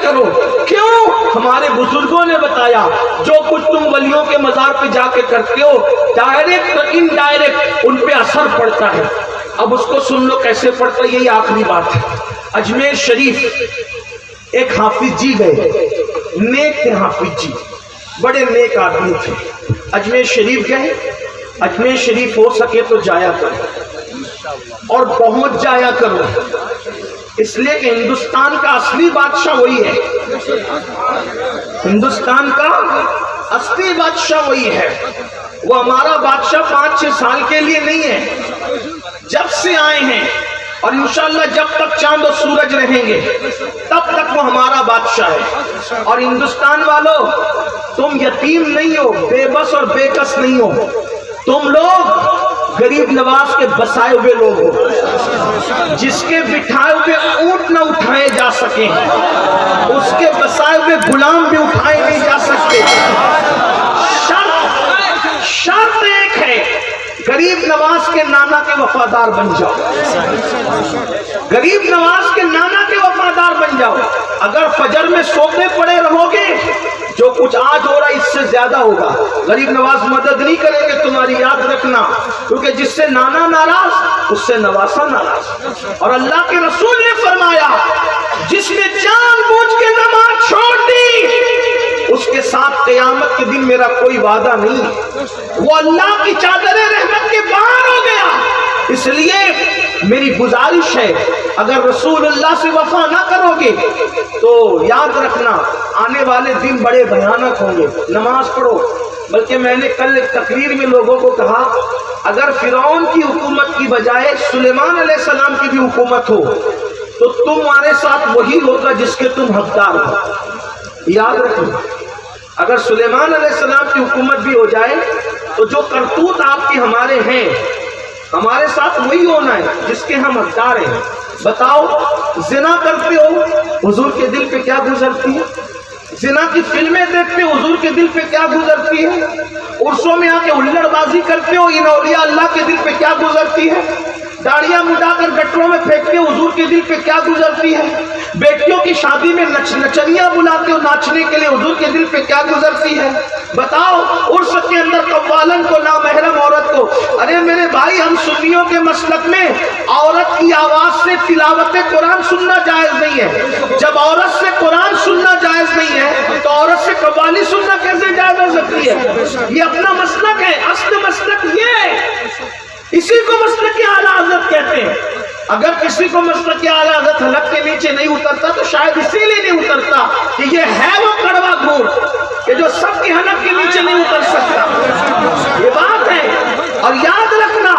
کرو. کیوں؟ ہمارے بزرگوں نے بتایا جو کچھ تم ولیوں کے مزار پہ جا کے کرتے ہو ڈائریکٹ اور انڈائریکٹ ان پہ اثر پڑتا ہے. اب اس کو سن لو کیسے پڑتا ہے. یہی آخری بات ہے. اجمیر شریف ایک حافظ جی گئے, نیک تھے حافظ جی, بڑے نیک آدمی تھے. اجمیر شریف گئے. اجمیر شریف ہو سکے تو جایا کرو اور پہنچ جایا کرو, اس لیے کہ ہندوستان کا اصلی بادشاہ وہی ہے. ہندوستان کا اصلی بادشاہ وہی ہے. وہ ہمارا بادشاہ 5-6 سال کے لیے نہیں ہے, جب سے آئے ہیں اور انشاءاللہ جب تک چاند و سورج رہیں گے تب تک وہ ہمارا بادشاہ ہے. اور ہندوستان والوں تم یتیم نہیں ہو, بے بس اور بے کس نہیں ہو, تم لوگ غریب نواز کے بسائے ہوئے لوگ ہو, جس کے بٹھائے ہوئے اونٹ نہ اٹھائے جا سکیں, اس کے بسائے ہوئے غلام بھی اٹھائے نہیں جا سکتے. شرط ایک ہے, غریب نواز کے نانا کے وفادار بن جاؤ. غریب نواز کے نانا کے وفادار بن جاؤ. اگر فجر میں سوتے پڑے رہو گے جو کچھ آج ہو رہا ہے اس سے زیادہ ہوگا. غریب نواز مدد نہیں کریں گے تمہاری, یاد رکھنا, کیونکہ جس سے نانا ناراض اس سے نواسا ناراض. اور اللہ کے رسول نے فرمایا جس نے جان بوجھ کے نماز چھوڑ دی اس کے ساتھ قیامت کے دن میرا کوئی وعدہ نہیں, وہ اللہ کی چادر رحمت کے باہر ہو گیا. اس لیے میری گزارش ہے اگر رسول اللہ سے وفا نہ کرو گے تو یاد رکھنا آنے والے دن بڑے بھیانک ہوں گے. نماز پڑھو. بلکہ میں نے کل ایک تقریر میں لوگوں کو کہا اگر فرعون کی حکومت کی بجائے سلیمان علیہ السلام کی بھی حکومت ہو تو تمہارے ساتھ وہی ہوگا جس کے تم حقدار ہو. یاد رکھنا اگر سلیمان علیہ السلام کی حکومت بھی ہو جائے تو جو کرتوت آپ کے ہمارے ہیں ہمارے ساتھ وہی ہونا ہے جس کے ہم حقدار ہیں. بتاؤ زنا کرتے ہو حضور کے دل پہ کیا گزرتی ہے؟ زنا کی فلمیں دیکھتے ہو حضور کے دل پہ کیا گزرتی ہے؟ عرسوں میں آ کے ہلڑ بازی کرتے ہو ان اولیاء اللہ کے دل پہ کیا گزرتی ہے؟ داڑیاں مڈا کر گٹروں میں پھینکتے ہو حضور کے دل پہ کیا گزرتی ہے؟ بیٹیوں کی شادی میں نچنیاں بلاتے ہو ناچنے کے لیے حضور کے دل پہ کیا گزرتی ہے؟ بتاؤ عرس کے اندر قوالن کو نامحرم عورت کو. ارے میرے بھائی ہم سنیوں کے مسلک میں عورت کی آواز سے تلاوت قرآن سننا جائز نہیں ہے. جب عورت سے قرآن سننا جائز نہیں ہے تو عورت سے قوالی سننا کیسے جائز ہو سکتی ہے؟ یہ اپنا مسلک ہے, اصل مسلک یہ ہے. اسی کو مسلک اعلیٰ حضرت کہتے ہیں. اگر کسی کو مسلک اعلیٰ حضرت حلق کے نیچے نہیں اترتا تو شاید اسی لیے نہیں اترتا کہ یہ ہے وہ کڑوا گھوڑ کہ جو سب کے حلق کے نیچے نہیں اتر سکتا. یہ بات ہے. اور یاد رکھنا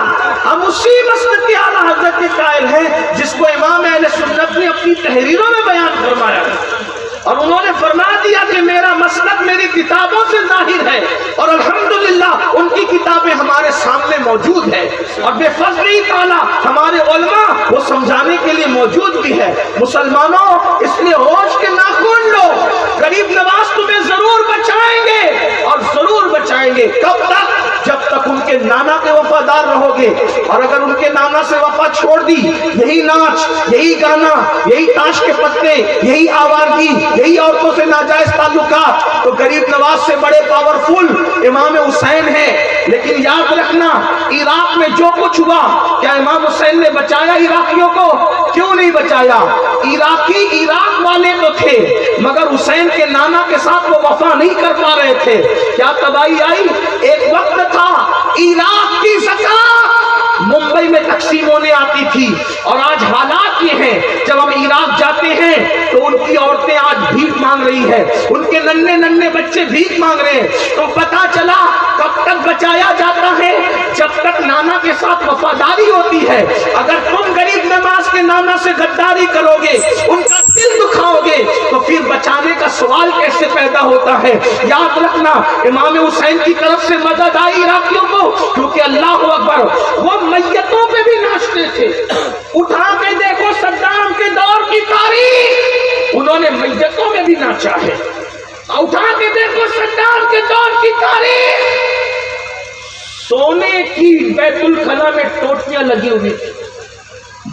ہم اسی مسلک اعلیٰ حضرت کے قائل ہیں جس کو امام اہل سنت نے اپنی تحریروں میں بیان فرمایا اور انہوں نے فرما دیا کہ میرا مسلک میری کتابوں سے ظاہر ہے اور الحمدللہ ان کی کتابیں ہمارے سامنے موجود ہیں اور بے فضل تعالیٰ ہمارے علماء وہ سمجھانے کے لیے موجود بھی ہے. مسلمانوں اس لیے ہوش کے ناخن لو, غریب نواز تمہیں ضرور بچائیں گے اور ضرور بچائیں گے. کب تک؟ جب تک ان کے نانا کے وفادار رہو گے. اور اگر ان کے نانا سے وفا چھوڑ دی, یہی ناچ, یہی گانا, یہی تاش کے پتے, یہی آوارگی, یہی عورتوں سے ناجائز تعلقات, تو غریب نواز سے بڑے پاورفل امام حسین ہے. لیکن یاد رکھنا عراق میں جو کچھ ہوا کیا امام حسین نے بچایا عراقیوں کو؟ کیوں نہیں بچایا؟ عراقی عراق والے تو تھے مگر حسین کے نانا کے ساتھ وہ وفا نہیں کر پا رہے تھے. کیا تباہی آئی؟ ایک وقت تھا عراق کی زکات ممبئی میں تقسیم ہونے آتی تھی اور آج حالات یہ ہیں جب ہم عراق جاتے ہیں تو ان کی عورتیں آج بھیک مانگ رہی ہیں, ان کے ننھے بچے بھیک مانگ رہے ہیں. تو پتا چلا کب تک بچایا جاتا ہے؟ جب تک نانا کے ساتھ وفاداری ہوتی ہے. اگر تم غریب نواز کے نانا سے غداری کرو گے, ان کا دل دکھاؤ گے, تو پھر بچانے کا سوال کیسے پیدا ہوتا ہے؟ یاد رکھنا امام حسین کی طرف سے مدد آئی عراقیوں کو کیونکہ اللہ اکبر وہ میتوں پہ بھی ناچتے تھے. اٹھا کے دیکھو صدام کے دور کی تاریخ, انہوں نے میتوں میں بھی ناچا ہے. اٹھا کے دیکھو صدام کے دور کی تاریخ, سونے کی بیت الخلا میں ٹوٹیاں لگی ہوئی تھی.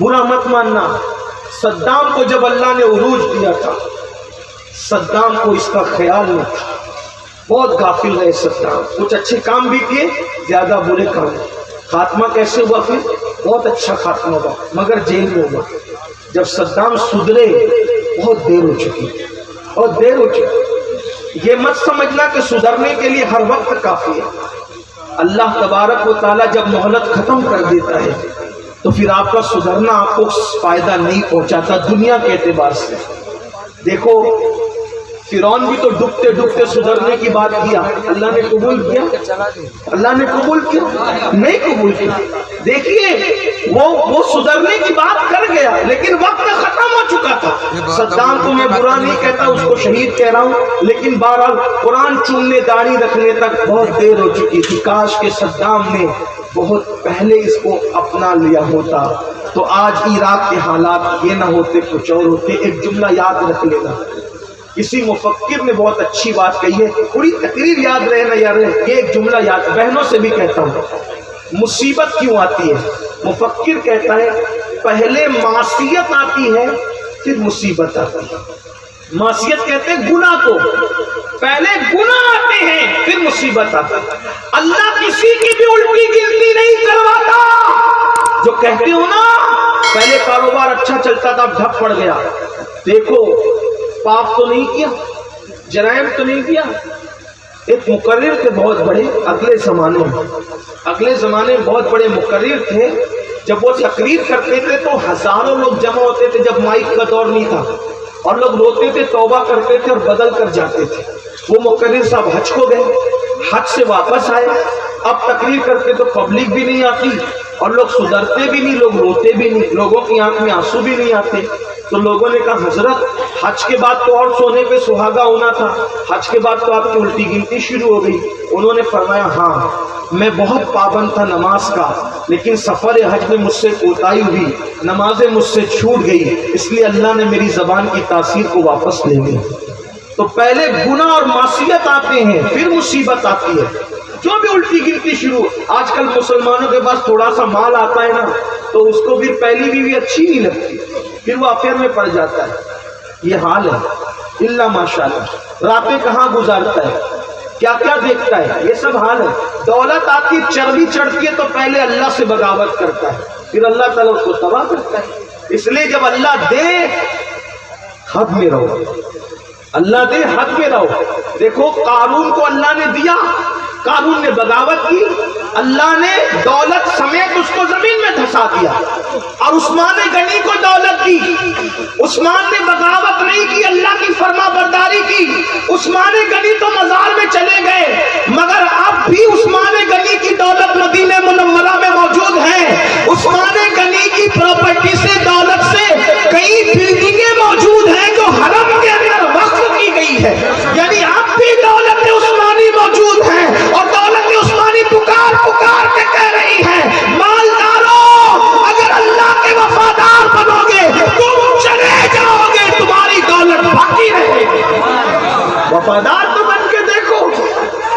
برا مت ماننا, صدام کو جب اللہ نے عروج دیا تھا صدام کو اس کا خیال نہیں تھا، بہت غافل رہے صدام، کچھ اچھے کام بھی کیے، زیادہ برے کام۔ خاتمہ کیسے ہوا؟ پھر بہت اچھا خاتمہ ہوا، مگر جیل میں ہوا۔ جب صدام سدھرے بہت دیر ہو چکی، بہت دیر ہو چکی۔ یہ مت سمجھنا کہ سدھرنے کے لیے ہر وقت کافی ہے۔ اللہ تبارک و تعالیٰ جب مہلت ختم کر دیتا ہے تو پھر آپ کا سدھرنا آپ کو فائدہ نہیں پہنچاتا دنیا کے اعتبار سے۔ دیکھو فرعون بھی تو ڈوبتے ڈوبتے سدھرنے کی بات کیا، اللہ نے قبول کیا؟ اللہ نے قبول کیا؟ نہیں قبول کیا۔ دیکھیے وہ سدھرنے کی بات کر گیا لیکن وقت ختم ہو چکا تھا۔ صدام کو میں برا نہیں کہتا، اس کو شہید کہہ رہا ہوں، لیکن بہرحال قرآن چومنے داڑھی رکھنے تک بہت دیر ہو چکی تھی۔ کاش کہ صدام نے بہت پہلے اس کو اپنا لیا ہوتا تو آج عراق کے حالات یہ نہ ہوتے، کچھ اور ہوتے۔ ایک جملہ یاد رکھ لینا، کسی مفکر نے بہت اچھی بات کہی ہے، پوری تقریر یاد رہے نہ یاد رہے، یہ ایک جملہ یاد، بہنوں سے بھی کہتا ہوں، مصیبت کیوں آتی ہے؟ مفکر کہتا ہے پہلے معصیت آتی ہے پھر مصیبت آتی ہے۔ معصیت کہتے ہیں گناہ کو، پہلے گناہ آتے ہیں پھر مصیبت آتی ہے۔ اللہ کسی کی بھی الٹی گنتی نہیں کرواتا۔ جو کہتے ہو نا پہلے کاروبار اچھا چلتا تھا اب ڈھپ پڑ گیا، دیکھو پاپ تو نہیں کیا، جرائم تو نہیں کیا۔ ایک مقرر تھے بہت بڑے اگلے زمانے میں بہت بڑے مقرر تھے، جب وہ تقریر کرتے تھے تو ہزاروں لوگ جمع ہوتے تھے، جب مائک کا دور نہیں تھا، اور لوگ روتے تھے، توبہ کرتے تھے اور بدل کر جاتے تھے۔ وہ مقرر صاحب حج کو گئے، حج سے واپس آئے، اب تقریر کرتے تو پبلک بھی نہیں آتی اور لوگ سدھرتے بھی نہیں، لوگ روتے بھی نہیں، لوگوں کی آنکھ میں آنسو بھی نہیں آتے۔ تو لوگوں نے کہا حضرت حج کے بعد تو اور سونے پہ سہاگا ہونا تھا، حج کے بعد تو آپ کی الٹی گنتی شروع ہو گئی۔ انہوں نے فرمایا ہاں میں بہت پابند تھا نماز کا، لیکن سفر حج میں مجھ سے کوتاہی ہوئی، نمازیں مجھ سے چھوٹ گئی، اس لیے اللہ نے میری زبان کی تاثیر کو واپس لے لی۔ تو پہلے گناہ اور معصیت آتے ہیں پھر مصیبت آتی ہے۔ جو بھی الٹی گنتی شروع، آج کل مسلمانوں کے پاس تھوڑا سا مال آتا ہے نا تو اس کو پھر پہلی بیوی اچھی نہیں لگتی، پھر وہ افیئر میں پڑ جاتا ہے۔ یہ حال ہے، اللہ ماشاءاللہ راتیں کہاں گزارتا ہے، کیا کیا دیکھتا ہے، یہ سب حال ہے۔ دولت آتی چربی چڑھتی ہے تو پہلے اللہ سے بغاوت کرتا ہے، پھر اللہ تعالیٰ اس کو تباہ کرتا ہے۔ اس لیے جب اللہ دے حد میں رہو، اللہ دے حد میں رہو۔ دیکھو قارون کو اللہ نے دیا، قارون نے بغاوت کی، اللہ نے دولت سمیت اس کو زمین میں دھسا دیا، اور عثمان غنی کو دولت دی، عثمان نے بغاوت نہیں کی، اللہ کی فرما برداری کی۔ عثمان غنی تو مزار میں چلے گئے مگر اب بھی عثمان غنی کی دولت مدینہ منورہ میں موجود ہے۔ عثمان غنی کی پراپرٹی سے، دولت سے کئی بلڈنگیں موجود ہیں جو حرم کے اندر وقف کی گئی ہے، یعنی اب بھی دولت عثمانی موجود ہے، اور دولت عثمانی پکار پکار کے کہہ رہی ہے مالداروں اگر اللہ کے وفادار بنو گے تم چلے جاؤ گے، تمہاری دولت باقی رہے گی۔ وفادار تو بن کے دیکھو،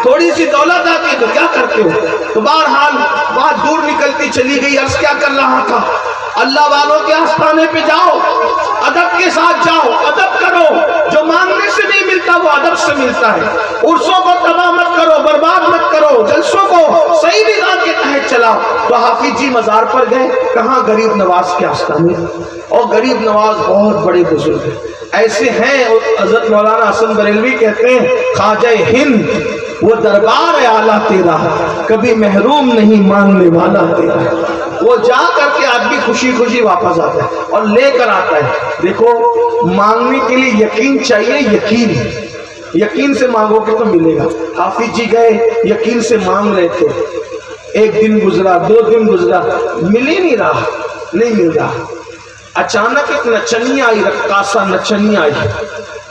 تھوڑی سی دولت آتی ہے تو کیا کرتے ہو؟ تو بہرحال بات دور نکلتی چلی گئی۔ عرض کیا کر رہا تھا، اللہ والوں کے آستانے پہ جاؤ، ادب کے ساتھ جاؤ، ادب کرو، جو مانگنے سے نہیں ملتا وہ ادب سے ملتا ہے۔ عرسوں کو تباہ مت کرو، برباد مت کرو، جلسوں کو صحیح نظام کے تحت چلاؤ۔ تو حافظ جی مزار پر گئے، کہاں غریب نواز کے آستانے، اور غریب نواز بہت بڑے بزرگ ہیں، ایسے ہیں حضرت مولانا حسن بریلوی کہتے ہیں خواجہ ہند وہ دربار اعلیٰ تیرا، کبھی محروم نہیں مانگنے والا تیرا۔ وہ جا کر کے آدمی خوشی خوشی واپس آتا ہے اور لے کر آتا ہے۔ دیکھو مانگنے کے لیے یقین چاہیے، یقین سے مانگو گے تو ملے گا۔ حافظ جی گئے، یقین سے مانگ رہے تھے، ایک دن گزرا، 2 دن گزرا، مل ہی نہیں رہا۔ اچانک ایک نچنیا آئی، رقاصہ نچنیا آئی،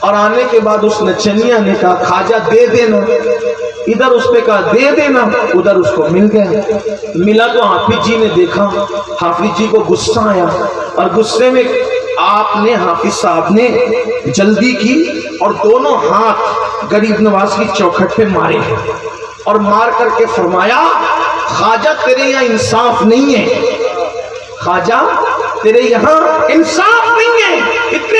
اور آنے کے بعد اس نچنیا نے کہا خواجہ دے دینا، ادھر اس نے کہا دے دینا، ادھر اس کو مل گیا۔ ملا تو حافظ جی نے دیکھا، حافظ جی کو غصہ آیا، اور غصے میں آپ نے حافظ صاحب نے جلدی کی اور دونوں ہاتھ غریب نواز کی چوکھٹ پہ مارے، اور مار کر کے فرمایا خواجہ تیرے یہاں انصاف نہیں ہے، خواجہ تیرے یہاں انصاف نہیں ہے، اتنے